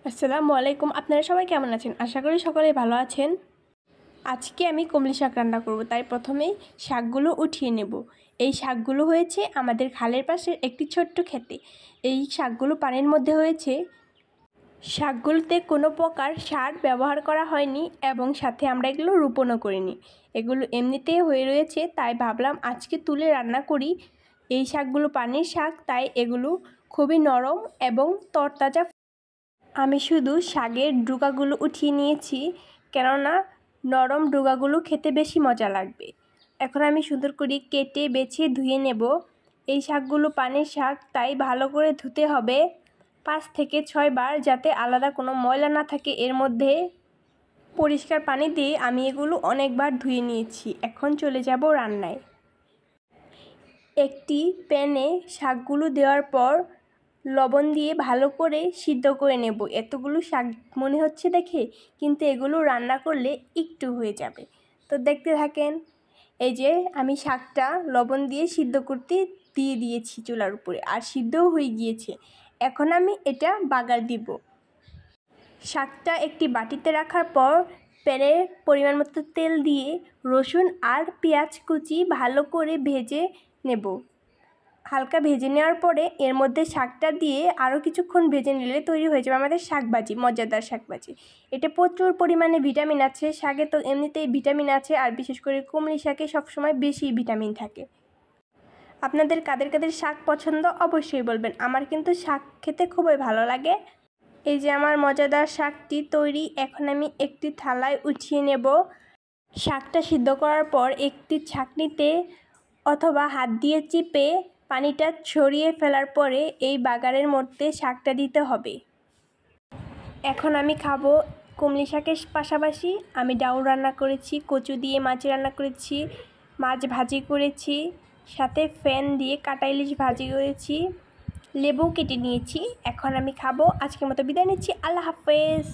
আসসালামু আলাইকুম। আপনারা সবাই কেমন আছেন? আশা করি সকলেই ভালো আছেন। আজকে আমি কমলি শাক রান্না করব, তাই প্রথমেই শাকগুলো উঠিয়ে নেব। এই শাকগুলো হয়েছে আমাদের খালের পাশের একটি ছোট্ট ক্ষেতে। এই শাকগুলো পানির মধ্যে হয়েছে। শাকগুলোতে কোনো প্রকার সার ব্যবহার করা হয়নি এবং সাথে আমরা এগুলো রোপণও করিনি। এগুলো এমনিতেই হয়ে রয়েছে, তাই ভাবলাম আজকে তুলে রান্না করি। এই শাকগুলো পানির শাক, তাই এগুলো খুবই নরম এবং তরতাজা। আমি শুধু শাকের ডুগাগুলো উঠিয়ে নিয়েছি, কেননা নরম ডুগাগুলো খেতে বেশি মজা লাগবে। এখন আমি সুন্দর করে কেটে বেছে ধুয়ে নেব। এই শাকগুলো পানির শাক, তাই ভালো করে ধুতে হবে 5 থেকে 6 বার, যাতে আলাদা কোনো ময়লা না থাকে এর মধ্যে। পরিষ্কার পানি দিয়ে আমি এগুলো অনেকবার ধুয়ে নিয়েছি। এখন চলে যাব রান্নায়। একটি প্যানে শাকগুলো দেওয়ার পর লবণ দিয়ে ভালো করে সিদ্ধ করে নেব। এতগুলো শাক মনে হচ্ছে দেখে, কিন্তু এগুলো রান্না করলে একটু হয়ে যাবে। তো দেখতে থাকেন। এই যে আমি শাকটা লবণ দিয়ে সিদ্ধ করতে দিয়ে দিয়েছি চুলার উপরে, আর সিদ্ধও হয়ে গিয়েছে। এখন আমি এটা বাগার দিব। শাকটা একটি বাটিতে রাখার পর প্যানে পরিমাণ মতো তেল দিয়ে রসুন আর পেঁয়াজ কুচি ভালো করে ভেজে নেব। হালকা ভেজে নেওয়ার পরে এর মধ্যে শাকটা দিয়ে আরও কিছুক্ষণ ভেজে নিলে তৈরি হয়ে যাবে আমাদের শাকভাজি, মজাদার শাকভাজি। এটা প্রচুর পরিমাণে ভিটামিন আছে। শাকে তো এমনিতেই ভিটামিন আছে, আর বিশেষ করে কমলি শাকে সবসময় বেশি ভিটামিন থাকে। আপনাদের কাদের কাদের শাক পছন্দ অবশ্যই বলবেন। আমার কিন্তু শাক খেতে খুবই ভালো লাগে। এই যে আমার মজাদার শাকটি তৈরি। এখন আমি একটি থালায় উঠিয়ে নেব। শাকটা সিদ্ধ করার পর একটি ছাঁকনিতে অথবা হাত দিয়ে চিপে পানিটা ছড়িয়ে ফেলার পরে এই বাগারের মধ্যে শাকটা দিতে হবে। এখন আমি খাবো। কমলি শাকের পাশাপাশি আমি ডাউল রান্না করেছি, কচু দিয়ে মাছ রান্না করেছি, মাছ ভাজি করেছি, সাথে ফ্যান দিয়ে কাটা ইলিশ ভাজি করেছি, লেবু কেটে নিয়েছি। এখন আমি খাবো। আজকের মতো বিদায় নিচ্ছি। আল্লাহ হাফেজ।